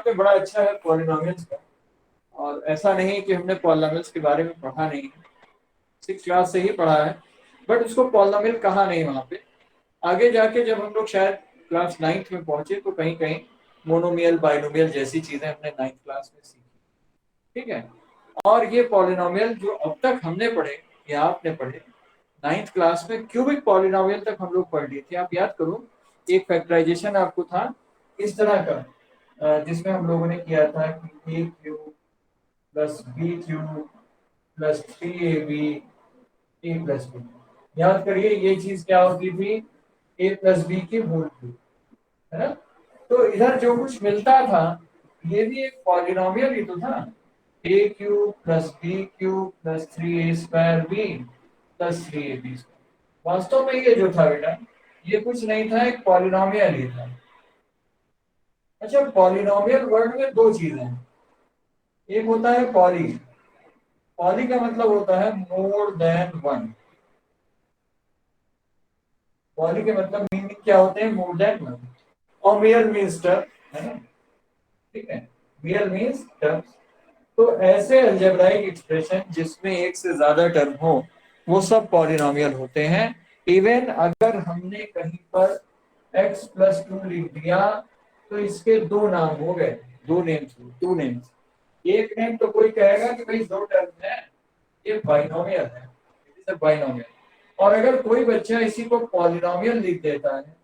आपने बड़ा अच्छा है पॉलिनोमियल्स का, और ऐसा नहीं कि हमने पॉलिनोमियल्स के बारे में पढ़ा नहीं है, 6 क्लास से ही पढ़ा है, बट उसको पॉलिनोमियल कहा नहीं वहाँ पे। आगे जाके जब हम लोग शायद क्लास 9th में पहुंचे तो कहीं कहीं मोनोमियल बाइनोमियल जैसी चीजें हमने 9th क्लास में सीखी, ठीक है। और ये पॉलिनोमियल जो अब तक हमने पढ़े या आपने पढ़े 9th क्लास में, क्यूबिक पॉलिनोमियल तक हम लोग पढ़ लिए थे। आप याद करो, एक फैक्टराइजेशन आपको था इस तरह का, जिसमें हम लोगों ने किया था कि a cube plus b cube plus 3ab a plus b. याद करिए ये चीज क्या होती थी, ए प्लस बी की होल क्यूब, है ना। तो इधर जो कुछ मिलता था ये भी एक पॉलिनोमियल ही तो था, a cube plus b cube plus 3a² b plus 3ab। वास्तव में ये जो था बेटा, ये कुछ नहीं था, एक पॉलिनोमियल ही था। अच्छा, पॉलिनोमियल वर्ड में दो चीजें हैं, एक होता है पॉली, पॉली का मतलब होता है मोर देन वन। पॉली के मतलब मीनिंग क्या होते हैं, मोर देन वन। और मियल मीन्स टर्म, है ना, ठीक है, मियल मीन्स टर्म। तो ऐसे अलजेब्राइक एक्सप्रेशन जिसमें एक से ज्यादा टर्म हो वो सब पॉलिनोमियल होते हैं। इवन अगर हमने कहीं पर x प्लस 2 लिख दिया तो इसके दो नाम हो गए, दो नेम्स, टू नेम्स। एक नेम तो कोई कहेगा कि भाई दो टर्म है, ये बाइनोमियल है, इट इज अ बाइनोमियल। और अगर कोई बच्चा इसी को पॉलिनोमियल लिख देता है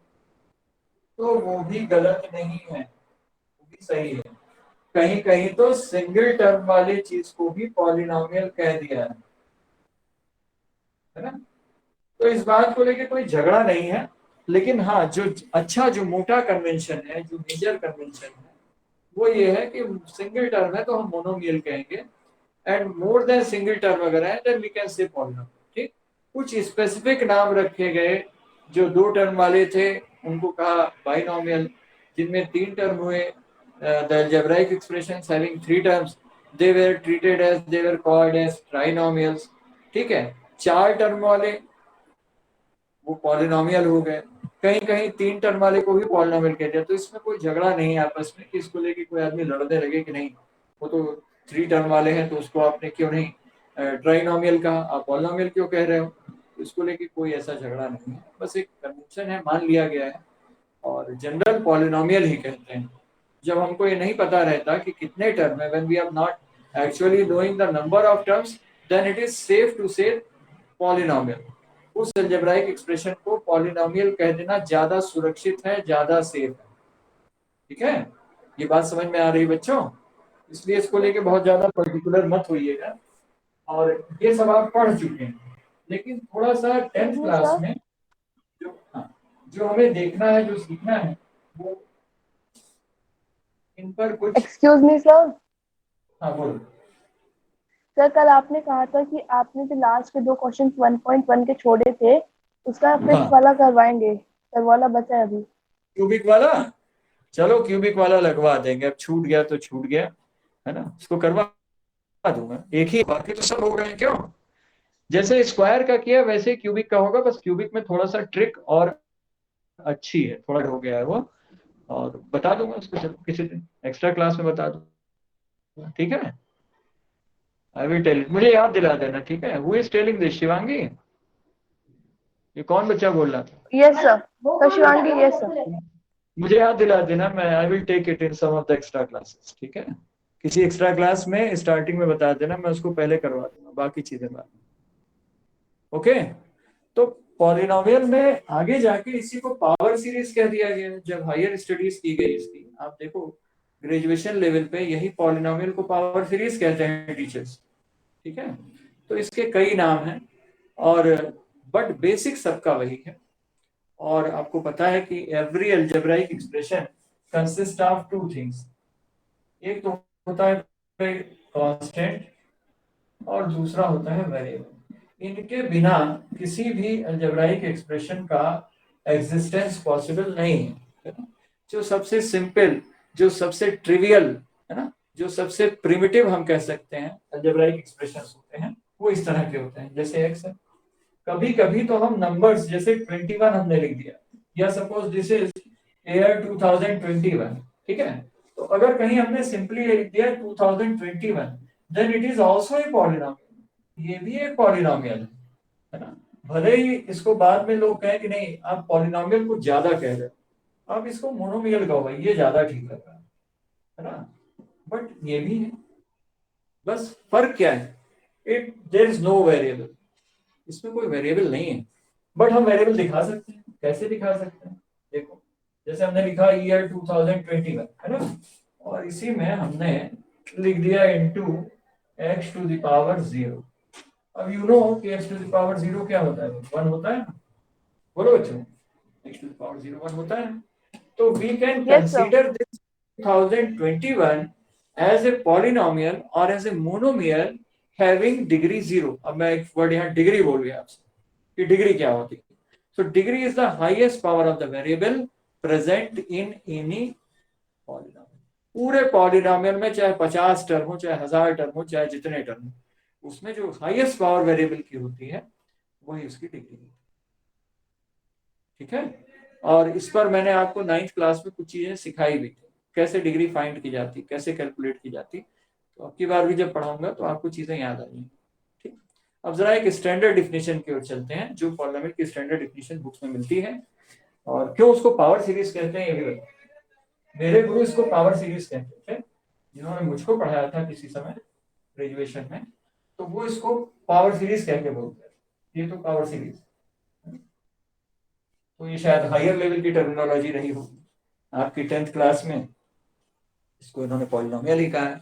तो वो भी गलत नहीं है, वो भी सही है। कहीं कहीं तो सिंगल टर्म वाली चीज को भी पॉलिनोमियल कह दिया है ना। तो इस बात को लेके कोई झगड़ा नहीं है, लेकिन हाँ, जो अच्छा, जो मोटा कन्वेंशन है, जो मेजर कन्वेंशन है, वो ये है कि सिंगल टर्म है तो हम मोनोमियल कहेंगे, and more than single term अगर है then we can say polynomial, ठीक। कुछ स्पेसिफिक नाम रखे गए, जो दो टर्म वाले थे उनको कहा बाइनोमियल, जिनमें तीन टर्म हुए the algebraic expressions having three terms, they were treated as, they were called as trinomials, ठीक है। चार टर्म वाले वो पॉलिनोमियल हो गए, कहीं कहीं तीन टर्म वाले को भी पॉलिनोमियल कहते हैं। तो इसमें कोई झगड़ा नहीं है आपस में कि इसको लेके कोई आदमी लड़ने लगे कि नहीं वो तो थ्री टर्म वाले हैं तो उसको आपने क्यों नहीं ट्राइनोमियल कहा, आप पॉलिनोमियल क्यों कह रहे हो। तो इसको लेके कोई ऐसा झगड़ा नहीं है, बस एक कन्वेंशन है, मान लिया गया है, और जनरल पॉलिनोमियल ही कहते हैं। जब हमको ये नहीं पता रहता कि कितने टर्म है, when we are not actually knowing the number of terms, then it is safe to say polynomial। उस अलजेब्राइक एक्सप्रेशन को पॉलिनोमियल कह देना ज्यादा सुरक्षित है, ज्यादा सेफ है, ठीक है। ये बात समझ में आ रही बच्चों, इसलिए इसको लेके बहुत ज्यादा पर्टिकुलर मत होइएगा। और ये सब आप पढ़ चुके हैं, लेकिन थोड़ा सा 10th क्लास में जो, हाँ, जो हमें देखना है, जो सीखना है, वो इन पर कुछ। Excuse me sir. हाँ बोलो। सर कल आपने कहा था कि आपने जो लास्ट के दो क्वेश्चन 1.1 के छोड़े थे उसका फिफ्थ हाँ, वाला करवाएंगे, सर वाला बचा है अभी। क्यूबिक वाला, चलो क्यूबिक वाला लगवा देंगे, अब छूट गया तो छूट गया, है ना, उसको करवा दूंगा। एक ही, बाकी तो सब हो गए क्यों। जैसे स्क्वायर का किया वैसे क्यूबिक का होगा, बस क्यूबिक में थोड़ा सा ट्रिक और अच्छी है, थोड़ा हो गया है वो, और बता दूंगा उसको, चलो किसी दिन एक्स्ट्रा क्लास में बता दूंगा, ठीक है। आई विल टेल, मुझे याद दिला देना, ठीक है। Who is telling this, Shivangi? ये कौन बच्चा बोल रहा था? Yes sir, sir Shivangi, yes sir. मुझे याद दिला देना, मैं I will take it in some of the extra classes, ठीक है। किसी एक्स्ट्रा क्लास में स्टार्टिंग में बता देना, मैं उसको पहले करवा दूंगा, बाकी चीजें बाद में, ओके। तो पॉलिनोमियल में आगे जाके इसी को पावर सीरीज कह दिया गया। जब हायर स्टडीज की गई इसकी, आप देखो ग्रेजुएशन लेवल पे यही पॉलिनोमियल को पावर सीरीज कहते हैं टीचर्स, ठीक है। तो इसके कई नाम हैं, और बट बेसिक सबका वही है। और आपको पता है कि every algebraic expression consist of two things, एक तो होता है कांस्टेंट और दूसरा होता है वेरिएबल। इनके बिना किसी भी अलजेब्राइक एक्सप्रेशन का एग्जिस्टेंस पॉसिबल नहीं है। जो सबसे सिंपल, जो सबसे ट्रिवियल, है ना, जो सबसे प्रिमिटिव हम कह सकते हैं अलजेब्राइक एक्सप्रेशंस होते हैं, वो इस तरह के होते हैं, जैसे एक्स है। कभी कभी तो हम नंबर्स जैसे 21 हमने लिख दिया, या सपोज दिस इज ईयर 2021, ठीक है, तो तो अगर कहीं हमने सिंपली लिख दिया 2021, then it is also a polynomial, ये भी एक पॉलिनोमियल है ना। भले ही इसको बाद में लोग कहें कि नहीं आप पॉलिनोमियल को ज्यादा कह रहे हो, आप इसको मोनोमियल कहो भाई, ये ज्यादा ठीक लग रहा है ना, बट ये भी है। बस फर्क क्या है, it there is no variable, इसमें कोई वेरिएबल नहीं है, बट हम वेरिएबल दिखा सकते हैं। कैसे दिखा सकते हैं, देखो जैसे हमने लिखा ईयर 2021 है ना, और इसी में हमने लिख दिया into x to the power 0। अब यू नो कि x टू द पावर 0 क्या होता है, 1 होता है ना, बोलो बच्चों, x टू द पावर 0 1 होता है। तो we can Yes, sir. Consider this 2021 as a polynomial और as a monomial having degree 0। अब मैं एक वर्ड यहाँ डिग्री बोल गया आपसे कि डिग्री क्या होती है। So degree is the highest power of the variable present in any polynomial. पूरे पॉलिनोमियल में चाहे 50 टर्म हो, चाहे 1000 टर्म हो, चाहे जितने टर्म हो, उसमें जो हाईएस्ट पावर वेरिएबल की होती है वही उसकी डिग्री है। ठीक है, और इस पर मैंने आपको 9th क्लास में कुछ चीजें सिखाई भी थी, कैसे डिग्री फाइंड की जाती, कैसे कैलकुलेट की जाती। तो अब की बार भी जब पढ़ाऊंगा तो आपको चीजें याद आ जाएंगी। ठीक, अब जरा एक स्टैंडर्ड डिफिनेशन की ओर चलते हैं, जो पॉलिनोमियल की स्टैंडर्ड डिफिनेशन बुक्स में मिलती है। और क्यों उसको पावर सीरीज कहते हैं ये भी बताओ। मेरे गुरु इसको पावर सीरीज कहते थे, जिन्होंने मुझको पढ़ाया था किसी समय ग्रेजुएशन में, तो वो इसको पावर सीरीज कह के बोलते हैं, ये तो पावर सीरीज। तो ये शायद हायर लेवल की टर्मिनोलॉजी रही होगी आपकी 10th क्लास में, इसको इन्होंने पॉलिनोमियल ही कहा है।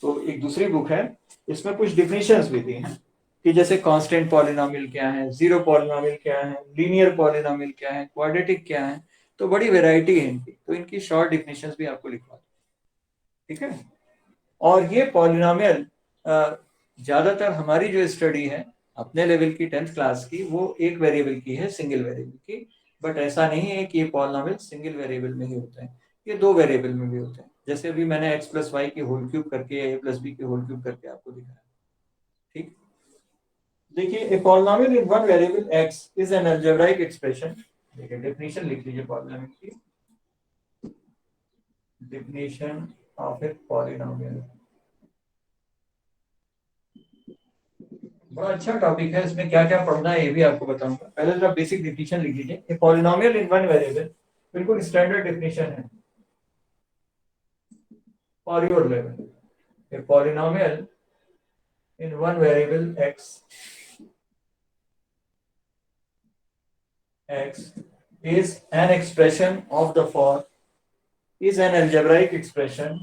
तो एक दूसरी बुक है, इसमें कुछ डिफिनेशंस भी दी हैं कि जैसे कांस्टेंट पॉलिनोमियल क्या है, जीरो पॉलिनोमियल क्या है, लीनियर पॉलिनोमियल क्या है, क्वाड्रेटिक क्या है। तो बड़ी वैरायटी है इनकी, तो इनकी शॉर्ट डिफिनेशंस भी आपको लिखवा, ठीक है। और ये पॉलिनोमियल ज्यादातर हमारी जो स्टडी है अपने लेवल की 10th क्लास की, वो एक वेरिएबल की है, सिंगल वेरिएबल की। बट ऐसा नहीं है कि ये पॉलिनोमियल सिंगल वेरिएबल में ही होते हैं, ये दो वेरिएबल में भी होते हैं। जैसे अभी मैंने x प्लस वाई की होल क्यूब करके, a प्लस बी की होल क्यूब करके आपको दिखाया। ठीक, देखिए a polynomial in one variable x is an algebraic expression. देखिए डेफिनेशन लिख लीजिए पॉलिनोमियल की, definition of a polynomial। बड़ा अच्छा टॉपिक है, इसमें क्या क्या पढ़ना है ये भी आपको बताऊंगा। पहले जरा बेसिक डेफिनेशन लिख लीजिए, a polynomial in one variable, बिल्कुल स्टैंडर्ड डेफिनेशन है for your level. A polynomial in one variable x is an expression of the form, is an algebraic expression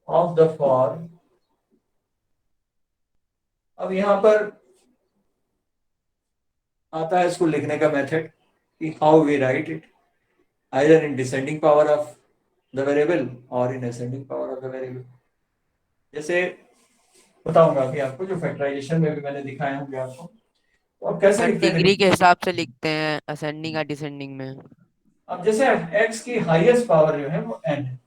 of the form। अब यहां पर आता है इसको लिखने का मेथड कि how we write it, either in descending power of the variable और in ascending power of the variable. जैसे बताऊंगा अभी आपको, जो फैक्टराइजेशन में भी मैंने दिखाए होंगे आपको। तो अब कैसे सर लिखते हैं डिग्री देखिए। के हिसाब से लिखते हैं, असेंडिंग या डिसेंडिंग में। अब जैसे x की हाईएस्ट पावर जो है वो n है,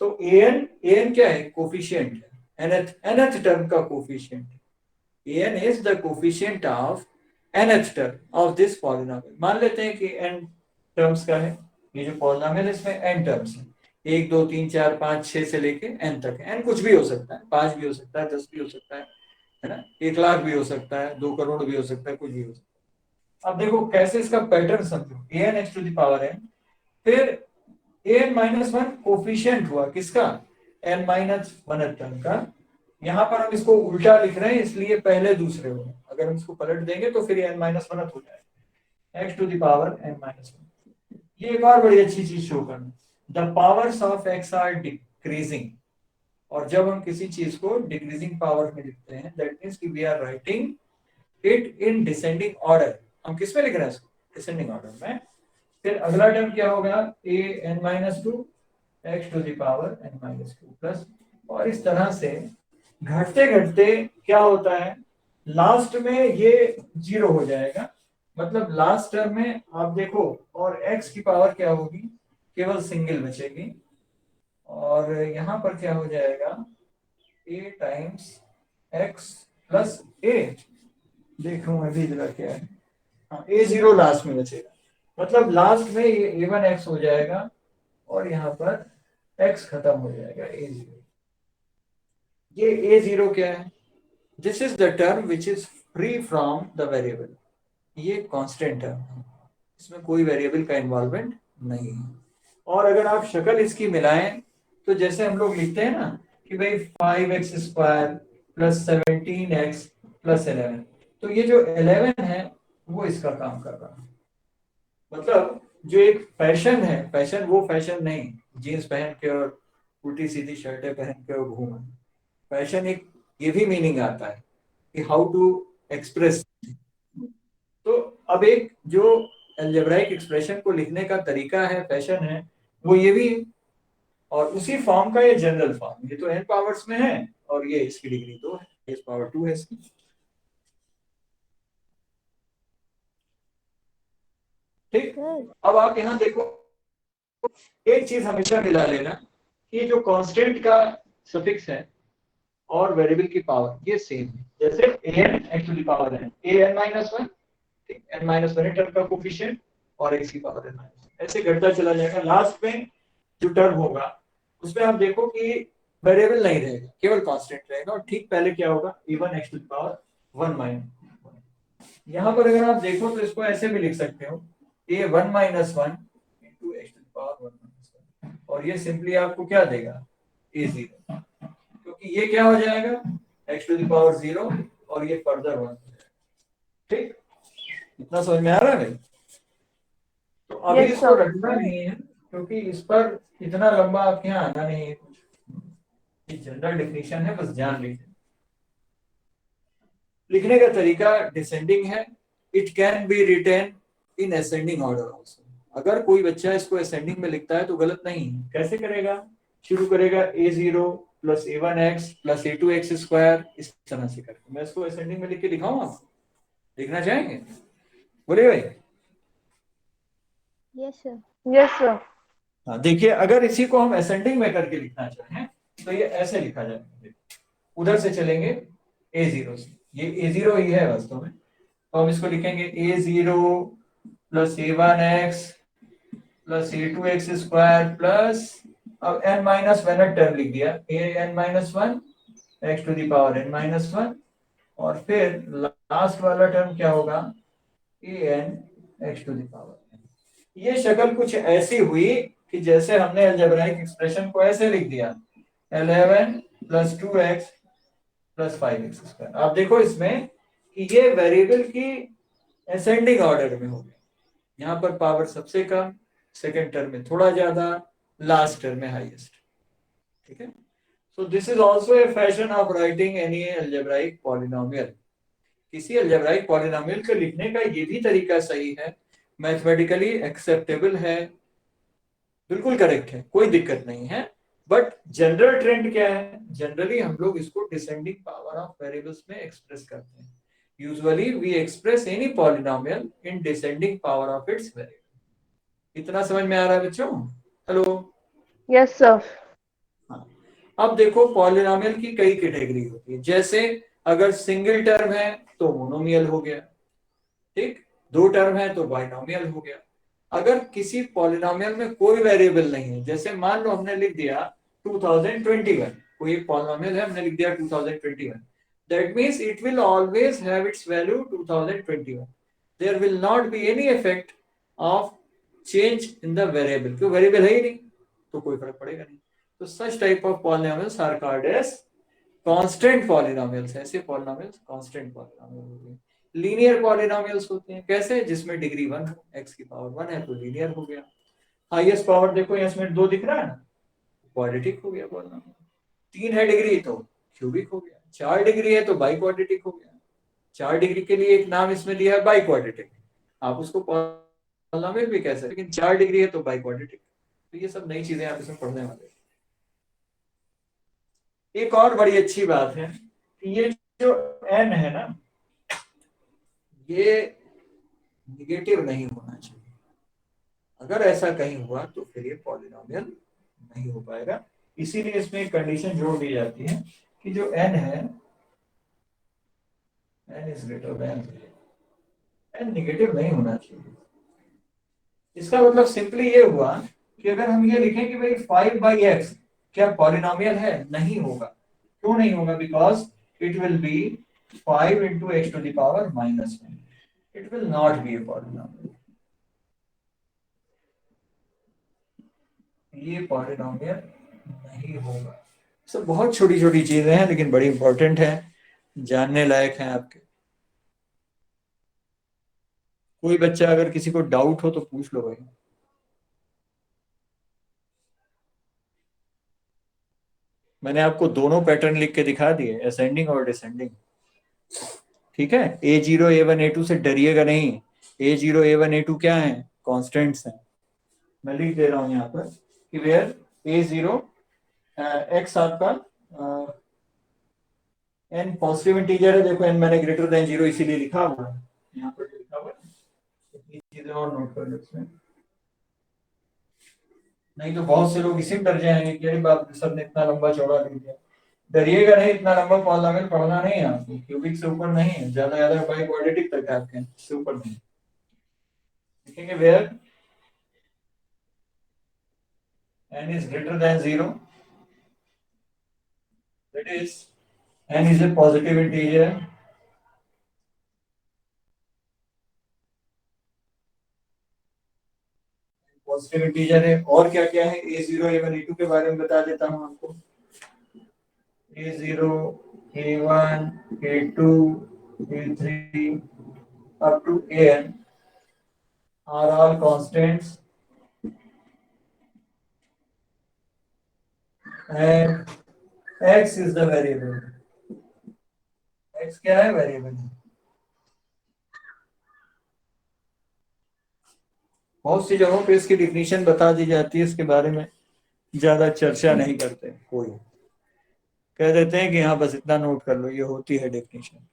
तो an क्या है, कोफिशिएंट है, nth टर्म का coefficient. an is the coefficient of nth term of this polynomial. मान लेते हैं कि n टर्म्स का है ये जो पॉलिनोमियल, इसमें n टर्म्स है, 1 2 3 4 5 6 से लेके n तक है। n कुछ भी हो सकता है, 5 भी हो सकता है, 10 भी हो सकता है ना, 1 लाख भी हो सकता है, 2 करोड़ भी हो सकता है, कुछ भी हो सकता है। अब देखो कैसे इसका पैटर्न समझो, an x to the power n, फिर an माइनस वन कोफिशिएंट हुआ किसका, n माइनस वन टर्म का। यहाँ पर हम इसको उल्टा लिख रहे हैं इसलिए पहले दूसरे हो, अगर हम इसको पलट देंगे तो फिर n माइनस वन हो जाएगा, x to the power n minus one. ये एक और बड़ी अच्छी चीज शो करना, the powers of x are decreasing. और जब हम किसी चीज को डिक्रीजिंग पावर में लिखते हैं, दैट मींस कि we are writing it in descending order. हम किस में लिख रहे हैं इसको, डिसेंडिंग ऑर्डर में। फिर अगला टर्म क्या होगा, a n minus two x to the power n minus two plus, और इस तरह से घटते घटते क्या होता है, लास्ट में ये 0 हो जाएगा। मतलब लास्ट टर्म में आप देखो, और x की पावर क्या होगी, केवल सिंगल बचेगी, और यहां पर क्या हो जाएगा, a times x plus a, देखो मैं भी जरा क्या है, हाँ A0 लास्ट में बचेगा, मतलब लास्ट में ये A1x हो जाएगा और यहाँ पर x खत्म हो जाएगा A0। ये A0 क्या है? This is the term which is free from the variable, ये कांस्टेंट टर्म है, इसमें कोई वेरिएबल का इन्वॉल्वमेंट नहीं है। और अगर आप शक्ल इसकी मिलाएं तो जैसे हम लोग लिखते हैं ना कि भाई 5x² प्लस 17x प्लस 11, तो ये जो 11 है वो इसका काम कर रहा है। मतलब जो एक फैशन है, फैशन वो फैशन नहीं जीन्स पहन के और उल्टी सीधी शर्टें पहन के और घूमना, फैशन एक ये भी मीनिंग आता है कि हाउ टू एक्सप्रेस। तो अब एक जो अलजेब्राइक एक्सप्रेशन को लिखने का तरीका है, फैशन है, वो ये भी, और उसी फॉर्म का ये जनरल फॉर्म, ये तो n पावर्स में है और ये इसकी डिग्री 2 है, इस पावर 2 है इसकी। ठीक, अब आप यहाँ देखो एक चीज हमेशा मिला लेना कि जो कांस्टेंट का सफिक्स है और वेरिएबल की पावर ये सेम है, जैसे an x to the power n, an-1, ठीक, n-1 टर्म का कोफिशिएंट और x की पावर n-, ऐसे घटता चला जाएगा। लास्ट में जो टर्म होगा उसमें आप देखो कि वेरिएबल नहीं रहेगा, केवल कांस्टेंट रहेगा, और ठीक पहले क्या होगा a1 x to the power 1 minus. यहाँ पर अगर आप देखो तो इसको ऐसे भी लिख सकते हो a1 minus 1 into x to the power 1 minus 1, और ये सिंपली आपको क्या देगा a0, क्योंकि ये क्या हो जाएगा x टू द पावर 0 और ये फर्दर 1। ठीक, इतना समझ में आ रहा है भाई? तो अभी Yes, इसको sir. रखना नहीं है क्योंकि इस पर इतना लंबा आपके यहाँ आना नहीं है कुछ, ये जनरल डेफिनेशन है, बस जान लीजिए। लिखने का तरीका डिसेंडिंग है, it can be written in ascending order also. अगर कोई बच्चा इसको असेंडिंग में लिखता है तो गलत नहीं है। कैसे करेगा? शुरू करेगा a0 plus a1x plus a2x², इस तरह से करके। मैं इसको असेंडिंग में लिख के दिखाऊं आपको, लिखना चाहेंगे? बोलिए भाई। Yes, sir. Yes, sir. हाँ देखिए, अगर इसी को हम असेंडिंग में करके लिखना चाहें तो ये ऐसे लिखा जाएगा, उधर से चलेंगे a0 से, ये a0 ही है वास्तव में, तो हम इसको लिखेंगे a0 plus a1x plus a2x² plus, अब n-1 टर्म लिख दिया, an-1 x to the power n-1, और फिर लास्ट वाला टर्म क्या होगा an x to the power. ये शक्ल कुछ ऐसी हुई कि जैसे हमने अलजेब्राइक एक्सप्रेशन को ऐसे लिख दिया 11 प्लस 2x प्लस 5x²। आप देखो इसमें कि ये वेरिएबल की असेंडिंग ऑर्डर में हो गई, यहाँ पर पावर सबसे कम, सेकेंड टर्म में थोड़ा ज्यादा, लास्ट टर्म में हाईएस्ट। ठीक है, so this is also a fashion of writing any algebraic polynomial. किसी अलजेब्राइक पॉलिनोमियल को लिखने का ये भी तरीका सही है, मैथमेटिकली एक्सेप्टेबल है, बिल्कुल करेक्ट है, कोई दिक्कत नहीं है। बट जनरल ट्रेंड क्या है? जनरली हम लोग इसको डिसेंडिंग पावर ऑफ वेरिएबल्स में एक्सप्रेस करते हैं। Usually we express any polynomial in descending power of its variable. इतना समझ में आ रहा है बच्चों? हेलो? Yes, sir. हाँ, अब देखो पॉलिनोमियल की कई कैटेगरी होती है, जैसे अगर सिंगल टर्म है तो मोनोमियल हो गया, ठीक, दो टर्म है तो बाइनोमियल हो गया। अगर किसी पॉलिनोमियल में कोई वेरिएबल नहीं है, जैसे मान लो हमने लिख दिया 2021, कोई एक पॉलिनोमियल है, हमने लिख दिया 2021, that means it will always have its value 2021, there will not be any effect of change in the variable, क्यों वेरिएबल है ही नहीं तो कोई फर्क पड़ेगा नहीं। तो such type of polynomials are called as constant polynomials। ऐसे पॉलिनोमियल्स कांस्टेंट पॉलिनोमियल होते हैं। लीनियर पॉलिनोमियल्स होते हैं, कैसे? जिसमें डिग्री 1 हो, x की पावर 1 है तो लीनियर हो गया। हाईएस्ट पावर देखो इसमें 2 दिख रहा है ना, क्वाड्रेटिक हो गया पॉलिनोमियल। 3 है डिग्री तो क्यूबिक हो गया, 4 डिग्री है तो बाई क्वाड्रेटिक हो गया। 4 डिग्री के लिए एक नाम इसमें दिया है बाई क्वाड्रेटिक, आप उसको पॉलिनोमियल भी कह सकते, लेकिन 4 डिग्री है तो बाई क्वाड्रेटिक। तो ये सब नई चीजें आप इसमें पढ़ने वाले। एक और बड़ी अच्छी बात है कि ये जो n है ना, ये निगेटिव नहीं होना चाहिए। अगर ऐसा कहीं हुआ तो फिर ये पॉलिनोमियल नहीं हो पाएगा। इसीलिए इसमें एक कंडीशन जोड़ दी जाती है कि जो n है, n is greater than n negative नहीं होना चाहिए। इसका मतलब सिंपली ये हुआ कि अगर हम ये लिखें कि भाई 5/x क्या पॉलिनोमियल है, नहीं होगा। क्यों नहीं होगा? Because it will be 5 into x to the power -1. It will not be a polynomial. ये पॉलिनोमियल नहीं होगा। सब बहुत छोटी छोटी चीजें हैं लेकिन बड़ी इंपॉर्टेंट है, जानने लायक हैं आपके। कोई बच्चा अगर किसी को डाउट हो तो पूछ लो भाई। मैंने आपको दोनों पैटर्न लिख के दिखा दिए, असेंडिंग और डिसेंडिंग। ठीक है, A0 A1 A2 से डरिएगा नहीं। A0 A1 A2 क्या है? कॉन्स्टेंट्स हैं। मैं लिख दे रहा हूं यहाँ पर कि वेयर A0 x आपका n पॉजिटिव इंटीजर है। देखो n मैंने ग्रेटर देन 0 इसीलिए लिखा हुआ है, यहाँ पर लिखा हुआ है। ये चीजें और नोट कर लो इसमें, नहीं तो बहुत से लोग इसी में डर जाएंगे कि अरे बाप रे, सर ने इतना लंबा चौड़ा लिख दिया। डरिएगा नहीं, इतना लंबा पॉलिनोमियल पढ़ना नहीं है आपको, क्यूबिक से ऊपर नहीं है, ज्यादा ज्यादा बाई क्वाड्रेटिक तक है आपके, इससे ऊपर नहीं। लिखेंगे where n is greater than 0, that is n is a positive integer, positive integer है। और क्या क्या है? A0 A1 A2 के बारे में बता देता हूं आपको। A0 A1 A2 A3 up to An are all constants and x is the variable। x क्या है? वेरिएबल है। बहुत सी जगहों पे इसकी डिफिनीशन बता दी जाती है, इसके बारे में ज्यादा चर्चा नहीं करते। कोई कह देते हैं कि हाँ बस इतना नोट कर लो, ये होती है डेफिनेशन।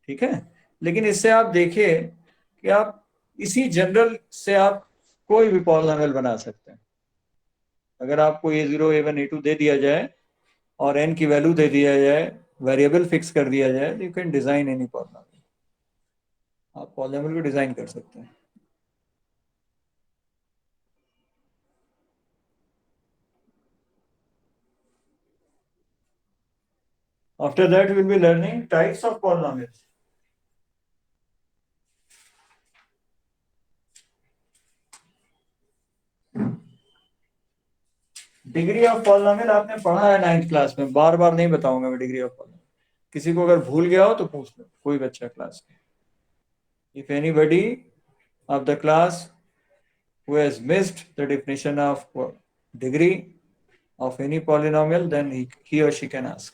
ठीक है, लेकिन इससे आप देखिए कि आप इसी जनरल से आप कोई भी पॉलिनोमियल बना सकते हैं। अगर आपको A0 A1 A2 दे दिया जाए और n की वैल्यू दे दिया जाए, वेरिएबल फिक्स कर दिया जाए, तो you can design any polynomial. आप पॉलिनोमियल को डिजाइन कर सकते हैं। After that, we will be learning types of polynomials. Degree of polynomial आपने पढ़ा है 9th क्लास में, बार बार नहीं बताऊंगा मैं डिग्री ऑफ पॉलिनोमियल। किसी को अगर भूल गया हो तो पूछ लो, कोई बच्चा क्लास में। If anybody of the class who has missed the definition of degree of any polynomial, then he or she can ask.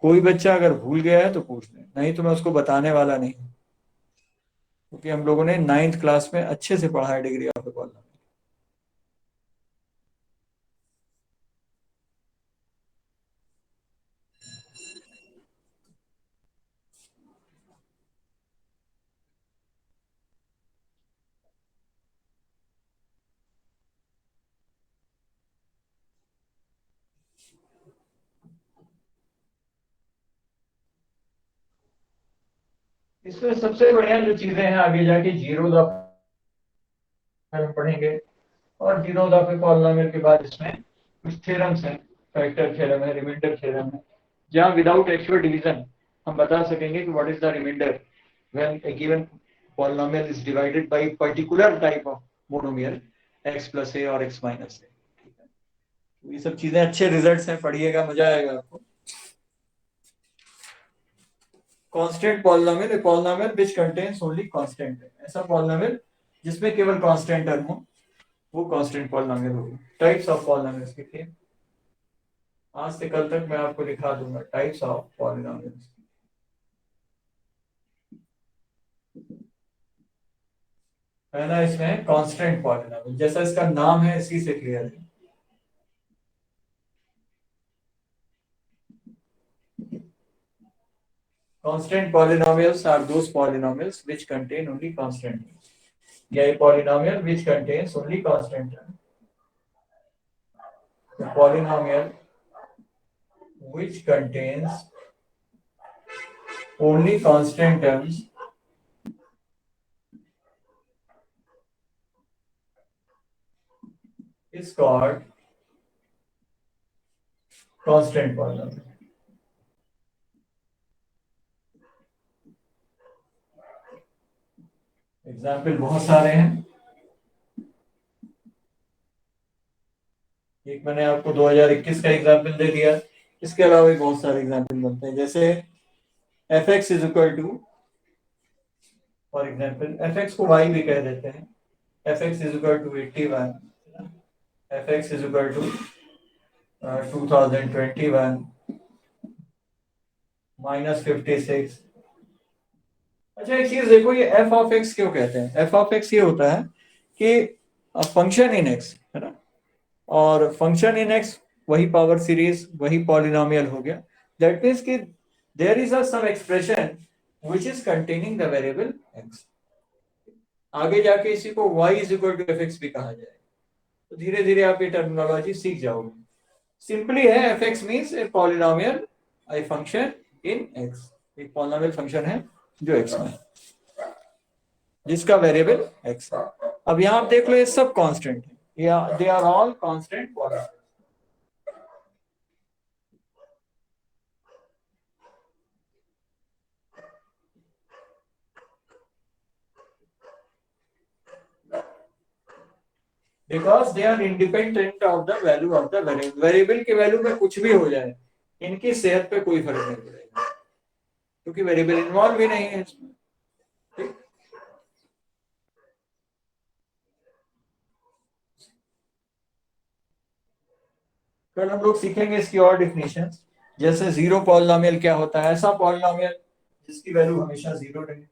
कोई बच्चा अगर भूल गया है तो पूछ ले, नहीं तो मैं उसको बताने वाला नहीं, क्योंकि हम लोगों ने 9th क्लास में अच्छे से पढ़ा है डिग्री ऑफ पॉलिनोमियल। इसमें सबसे बढ़िया जो चीजें हैं आगे जाके जीरो द हम पढ़ेंगे, और जीरो द पॉलिनोमियल के बाद इसमें कुछ थ्योरम्स हैं, फैक्टर थ्योरम है, रिमाइंडर थ्योरम है, जहां विदाउट एक्चुअल डिवीजन हम बता सकेंगे कि what is the remainder when a given polynomial is divided by particular type of monomial x plus a और x माइनस a। ये सब चीजें अच्छे रिजल्ट्स हैं, पढ़िएगा, मजा आएगा आपको। Constant polynomial, a polynomial which contains only constant है। ऐसा पॉलिनोमियल जिसमें केवल कांस्टेंट टर्म हो, वो कांस्टेंट पॉलिनोमियल होगी। टाइप्स ऑफ पॉलिनोमियल्स लिखिए, आज से कल तक मैं आपको दिखा दूंगा टाइप्स ऑफ पॉलिनोमियल्स। पहला इसमें कांस्टेंट पॉलिनोमियल, जैसा इसका नाम है इसी से क्लियर है। Constant polynomials are those polynomials which contain only constant terms. या a polynomial which contains only constant terms. The polynomial which contains only constant terms is called constant polynomial. Example बहुत सारे हैं, एक मैंने आपको 2021 का एग्जाम्पल दे दिया, इसके अलावा भी बहुत सारे एग्जाम्पल बनते हैं, जैसे f x is equal to, for example f x को वाई भी कह देते हैं, f x is equal to 81, f x is equal to 2021 minus 56। अच्छा एक चीज देखो, ये एफ ऑफ एक्स क्यों कहते हैं? एफ ऑफ एक्स ये होता है कि फंक्शन इन एक्स है ना, और फंक्शन इन एक्स वही पावर सीरीज वही पॉलिनोमियल हो गया, दैट मीन्स कि there is a sum expression which is containing the variable x. आगे जाके इसी को y is equal to f x भी कहा जाए, तो धीरे धीरे आप ये टर्मिनोलॉजी सीख जाओगे। सिंपली है F x means a polynomial, a function in x, एक पॉलिनोमियल फंक्शन है जो एक्स में, जिसका वेरिएबल एक्स है। अब यहां आप देख लो ये सब कांस्टेंट है, they are all constant polynomial. Because they are independent of the value of the variable. Variable के वैल्यू में कुछ भी हो जाए, इनकी सेहत पे कोई फर्क नहीं पड़ेगा, क्योंकि वेरिएबल इन्वॉल्व भी नहीं है इसमें। ठीक, कल हम लोग सीखेंगे इसकी और डिफिनेशन, जैसे जीरो पॉलिनोमियल क्या होता है, ऐसा पॉलिनोमियल जिसकी वैल्यू हमेशा जीरो रहे,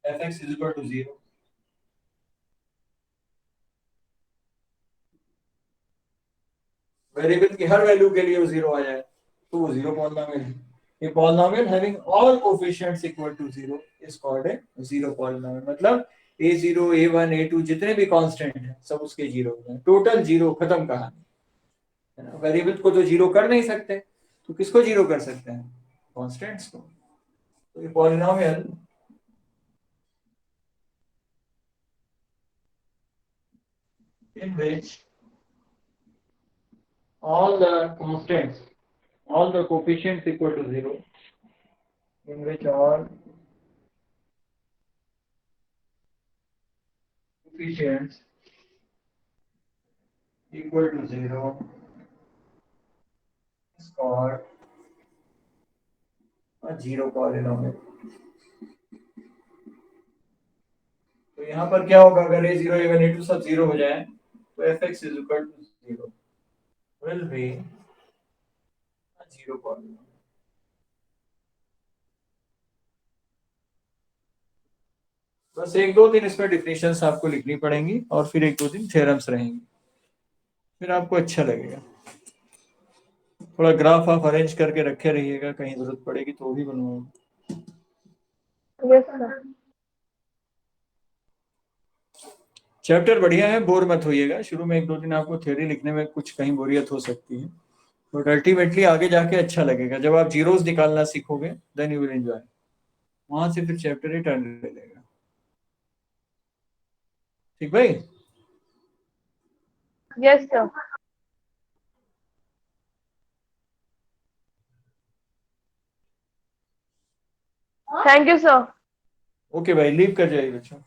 f x is equal to zero. Variable की हर वैल्यू के लिए वो जीरो आ जाए तो वो जीरो पॉलिनोमियल है। A polynomial having all coefficients equal to zero is called a zero polynomial। मतलब a0, a1, a2 जितने भी कांस्टेंट हैं सब उसके जीरो हो जाए, टोटल जीरो, खत्म कहानी है ना। वेरिएबल को तो जीरो कर नहीं सकते, तो किसको जीरो कर सकते हैं? कांस्टेंट्स को। तो ये polynomial in which all the constants, all the coefficients equal to zero, in which all coefficients equal to zero is called a zero polynomial। तो यहाँ पर क्या होगा, अगर a0, a1, a2 सब जीरो हो जाए तो f(x) is equal to zero will be a zero polynomial। बस एक दो दिन इसमें डिफिनेशंस आपको लिखनी पड़ेंगी और फिर एक दो दिन थ्योरम्स रहेंगे, फिर आपको अच्छा लगेगा। थोड़ा ग्राफ आप अरेंज करके रखे रहिएगा, कहीं जरूरत पड़ेगी तो भी बनवाऊंगा। Yes sir. चैप्टर बढ़िया है, बोर मत होइएगा। शुरू में एक दो दिन आपको थ्योरी लिखने में कुछ कहीं बोरियत हो सकती है, बट अल्टीमेटली आगे जाके अच्छा लगेगा। जब आप जीरोस निकालना सीखोगे देन यू विल एंजॉय, वहां से फिर चैप्टर ही टर्न ले लेगा। ठीक भाई? Yes sir. Thank you sir. Okay भाई, लीव कर जाइए बच्चों।